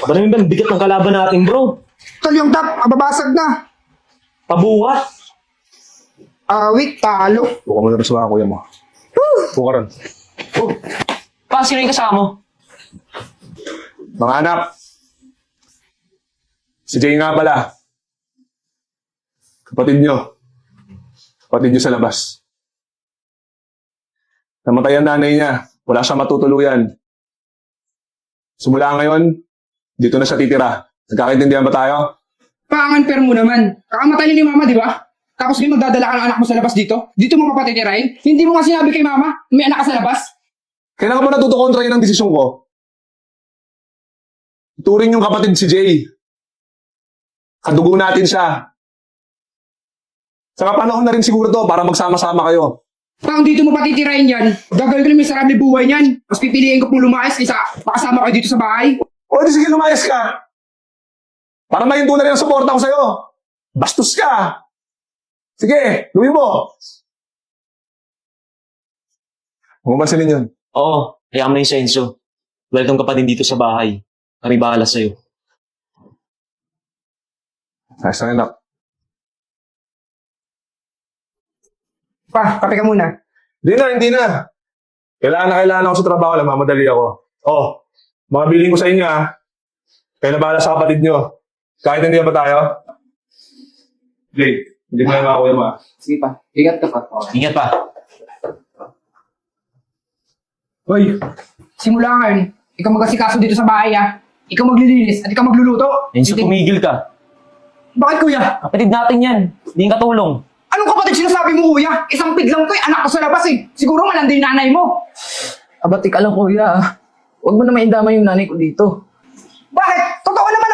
Maraming ba ang bigat ng kalaban natin, bro? Tol, yung top, mababasag na. Pabuhat. Awit, talo. Buka mo na rin sa mga kuya mo. Buka rin. Oh. Pa, sino yung kasama mo? Mga anak, si Jay nga pala. Kapatid nyo. Kapatid nyo sa labas. Namatay ang nanay niya. Wala siya matutuluyan. Simula ngayon, dito na siya titira. Nagkakaintindihan ba tayo? Panganper mo naman. Kakamatay ni mama, di ba? Tapos ngayon magdadala ka ng anak mo sa labas dito? Dito mo papatitirahin? Hindi mo nga sinabi kay mama, may anak ka sa labas? Kailangan mo natutukontrahin ang desisyon ko. Turing yung kapatid si Jay. Kadugo natin siya. Saka panahon na rin siguro to para magsama-sama kayo. Kung dito mo patitirahin yan, gagawin ko na may sarami buhay niyan. Mas pipiliin ko pong lumayas kaysa makasama kayo dito sa bahay. O di sige, lumayas ka. Para mahinto na rin ang suporta ko sa'yo. Bastos ka. Sige, gawin mo. Huwag mo pansinin yun. Oo, kaya mo na yung Senso. Wala itong kapatid dito sa bahay. Kami bahala sa'yo. Ayos na anak. Pa, kape ka muna. Hindi na. Kailangan ako sa trabaho lang, mamadali ako. Oh, mga biling ko sa inyo Kaya na bahala sa kapatid nyo. Kahit hindi ba tayo? Jay, hindi mo na mga kuya mo Sige pa, ingat ka pa. Ingat pa. Hoy, simula ngayon, ikaw mag-asikaso dito sa bahay Ikaw maglilinis at ikaw magluluto. Enzo, tumigil ka. Bakit kuya? Kapatid natin yan. Hindi yung katulong. Anong kapatid sinasabi mo kuya? Isang pig lang to anak ko sa labas Siguro malandi yung nanay mo. Abati ka lang kuya. Huwag mo naman indama yung nanay ko dito. Bakit? Totoo naman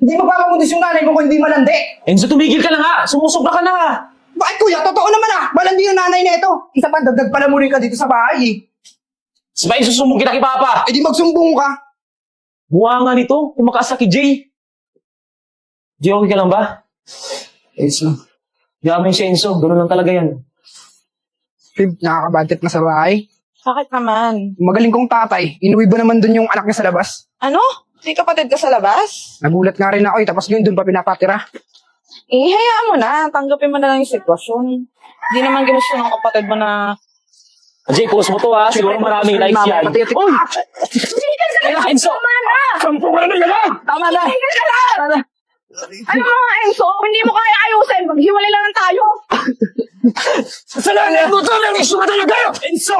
Hindi magpapamundis yung nanay mo kung hindi malandi. Enzo, tumigil ka na nga. Sumusobra ka na nga. Bakit kuya? Totoo naman malandi yung nanay na ito. Isa pa, dagdag pala mo rin ka dito sa bahay Sabay, susumbong kita kay Papa. di magsumbong ka. Buha nga nito. Kumakaas kay Jay. Jay, okay ka lang ba? Enzo. Yaman si Enzo. Ganun lang talaga yan. Pib, nakakabantit na sa bahay. Bakit naman? Magaling kong tatay. Inuwi ba naman dun yung anak niya sa labas? Ano? May kapatid ka sa labas? Nagulat nga rin ako tapos ngayon dun pa pinapatira. Hayaan mo na. Tanggapin mo na lang yung sitwasyon. Hindi naman ginusto ng kapatid mo na... Jay, post mo to Siguro maraming likes yan. Uy! Enzo! Sampo ka na yan Tama na! Ano mga Enzo? Hindi mo kaya ayusin. Maghiwalay lang tayo. Salamat mo to! Nang-iso ka talaga! Enzo!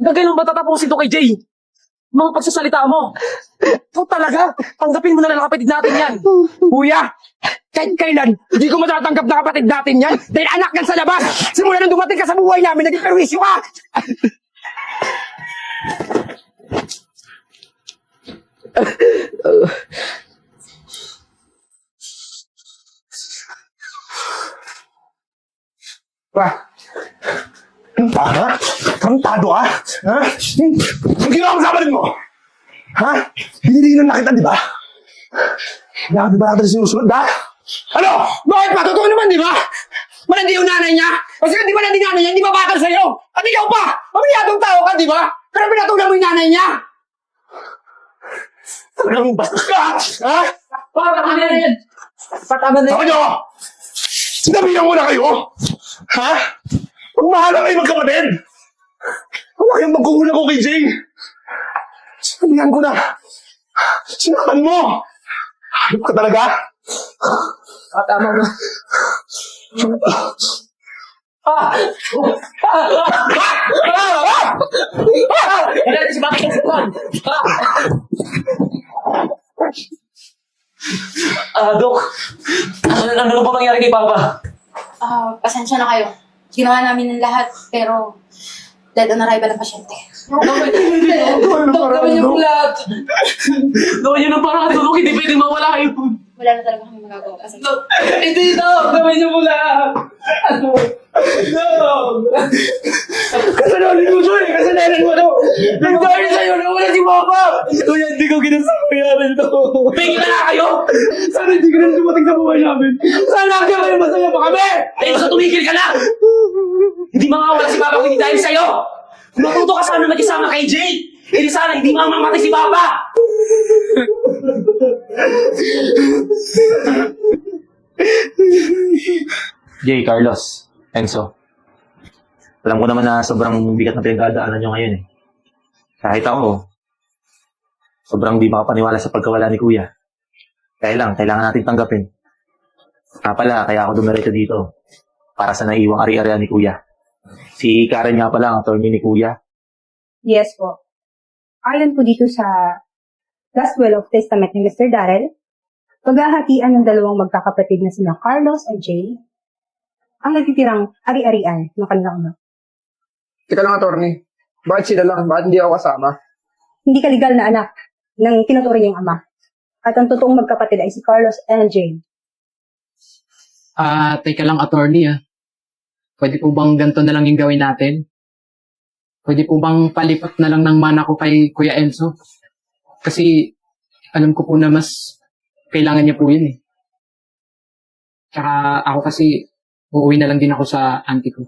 Gagay lang ba tatapusin to kay Jay? Mga pagsasalita mo. Ito talaga. Tanggapin mo na lang kapatid natin yan. Kuya! Kahit kailan, hindi ko matatanggap na kapatid natin yan dahil anak yan sa labas! Simula nang dumating ka sa buhay namin, naging perwisyo ka! Pa, Ha? Tarantado ka? Ha? Ang ginawa mo sa kapatid mo? Ha? Hinilinan na kita, di ba? Di ba natin sinusunod, ano? Bakit pa? Totoo naman, di ba? Malandi yung nanay niya. Kasi kung di malandi nanay niya, hindi mabagal sa'yo. At ikaw pa, mamiyadong tao ka, di ba? Pero pinatulan mo yung nanay niya. Talagang bastos ka! Ha? Tama na yan. Patama na Tama nyo! Sinabihan mo na kayo! Ha? Huwag mahala kayo magkapatid! Huwag kayong magkuhula ko kay Jay! Sinabihan ko na! Sinakan mo! Hayop ka talaga! Tama na. Si Bakit ang sukan? Dok. Ano ba nangyari kay Papa? Pasensya na kayo. Ginawa namin ng lahat, pero dead on arrival ang pasyente. Gawin niyo po lahat. Gawin niyo ng parang tulog. Hindi pwede mawala yun. Wala na talaga kami magagawa. Kasi Hindi, Dok. Gawin niyo po lahat. Dok. Kasalanan mo siya kasalanan mo to. Nagdahil sa'yo, nawala si Papa. Kuya, hindi ko ginasabayari ito. Pingin na kayo! Sana hindi ka na dumating sa buhay namin. Sana hanggang kayo masaya pa kami. Enzo, tumigil ka na! Hindi mawawala si Papa kung hindi dahil sa'yo! Matuto ka sana magkisama kay Jay! Eh di sana hindi mamamatay si Papa! Jay, Carlos, Enzo. Alam ko naman na sobrang bigat na pinagdadaanan nyo ngayon eh. Kahit ako, sobrang di makapaniwala sa pagkawala ni Kuya. Kaya lang, kailangan natin tanggapin. Pala, kaya ako dumiretso dito para sa naiwang ari-arian ni Kuya. Si Karen nga pala ang attorney ni Kuya. Yes po. Ayon po dito sa Last Will of Testament ni Mr. Darrell, paghahatian ng dalawang magkakapatid na sina Carlos at Jay ang natitirang ari-arian ng kanilang ama. Teka lang, attorney. Bakit sila lang? Bakit hindi ako kasama? Hindi ka legal na anak ng tinuturing niyang ama. At ang totoong magkapatid ay si Carlos and Jay. Teka lang, attorney Pwede po bang ganito na lang yung gawin natin? Pwede po bang palipat na lang ng mana ko kay Kuya Enzo? Kasi alam ko po na mas kailangan niya po yun eh. Tsaka ako kasi uuwi na lang din ako sa auntie ko.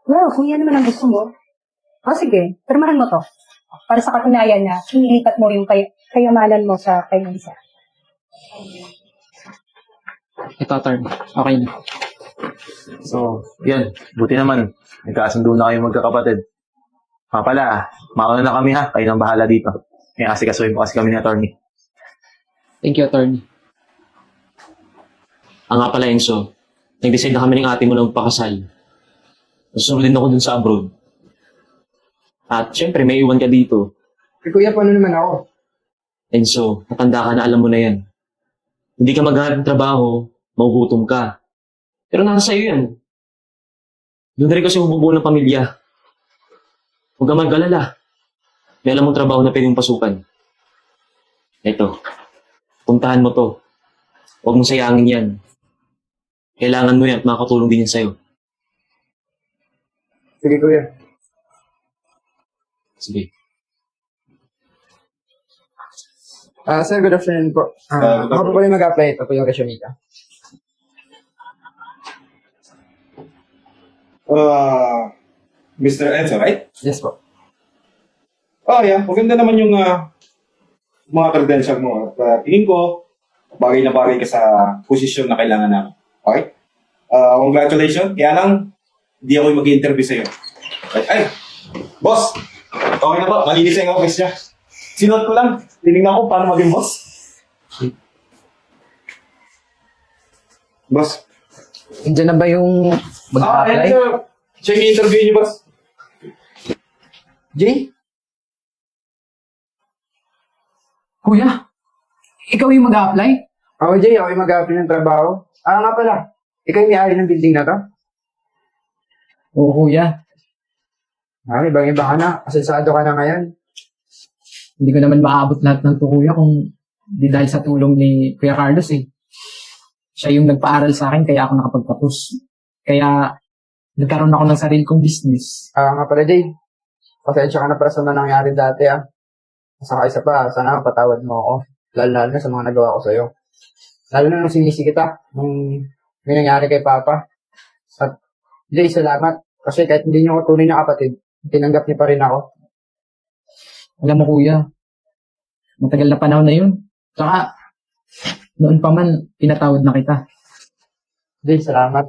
Well, kung yan naman ang gusto mo, sige, pirmahan mo to. Para sa katunayan na sinilipat mo yung kayamanan mo sa kanyang isa. Ito, attorney. Okay na. So, yan. Buti naman. Nagkasundo na kayo magkakapatid. Pala, mauna na kami ha. Kayo nang bahala dito. May asikasuhin po kasi kami ni attorney. Thank you, attorney. Nga pala, Enzo. Nag-decide na kami ng ate mo na magpakasal. Susunod din ako dun sa abroad. At syempre, may iwan ka dito. Eh, kuya, paano naman ako? Enzo, matanda ka na, alam mo na yan. Hindi ka maghanap ng trabaho, magugutom ka. Pero nasa sa'yo yan. Doon na rin kasi humubuo ng pamilya. Huwag ka mag-alala. May alam mong trabaho na pwedeng pasukan. Eto, puntahan mo to. Huwag mong sayangin yan. Kailangan mo yan at makakatulong din yan sa'yo. Sige, kuya. Sige. Sir, good afternoon po. Ako po pala yung mag-apply. Ito po yung resume ka. Mr. Enzo, right? Yes po. Oh, yeah. Maganda naman yung mga credential mo. At tingin ko, bagay na bagay ka sa posisyon na kailangan namin. Okay? Congratulations. Kaya lang, hindi ako yung mag-interview sa'yo. Ay! Boss! Okay na ba? Malinis na yung office niya. Sinuot ko lang. Tinignan ko paano maging boss. Boss. Nandiyan na ba yung mag-apply? Siya yung interview niyo, boss. Jay? Kuya, ikaw yung mag-apply? Ako, Jay. Ako yung mag-apply ng trabaho. Nga pala. Ikaw yung may-ari ng building na to? Oo, kuya. Ibang-iba ka na. Asensado ka na ngayon. Hindi ko naman maabot lahat ng to, kuya, kung di dahil sa tulong ni Kuya Carlos eh. Siya yung nagpaaral sa akin, kaya ako nakapagtapos. Kaya nagkaroon ako ng sarili kong business. Nga pala, Jay. Pasensya ka na para sa mga nangyari dati, Saka isa pa, sana patawad mo ako. Lalo na sa mga nagawa ko sa'yo. Lalo na nung sinisi kita, nung may nangyari kay Papa. At, Jay, salamat. Kasi kahit hindi niyo ako tunay na kapatid, tinanggap niyo pa rin ako. Alam mo, kuya, matagal na panahon na yun. Tsaka, noon pa man, pinatawad na kita. Jay, salamat.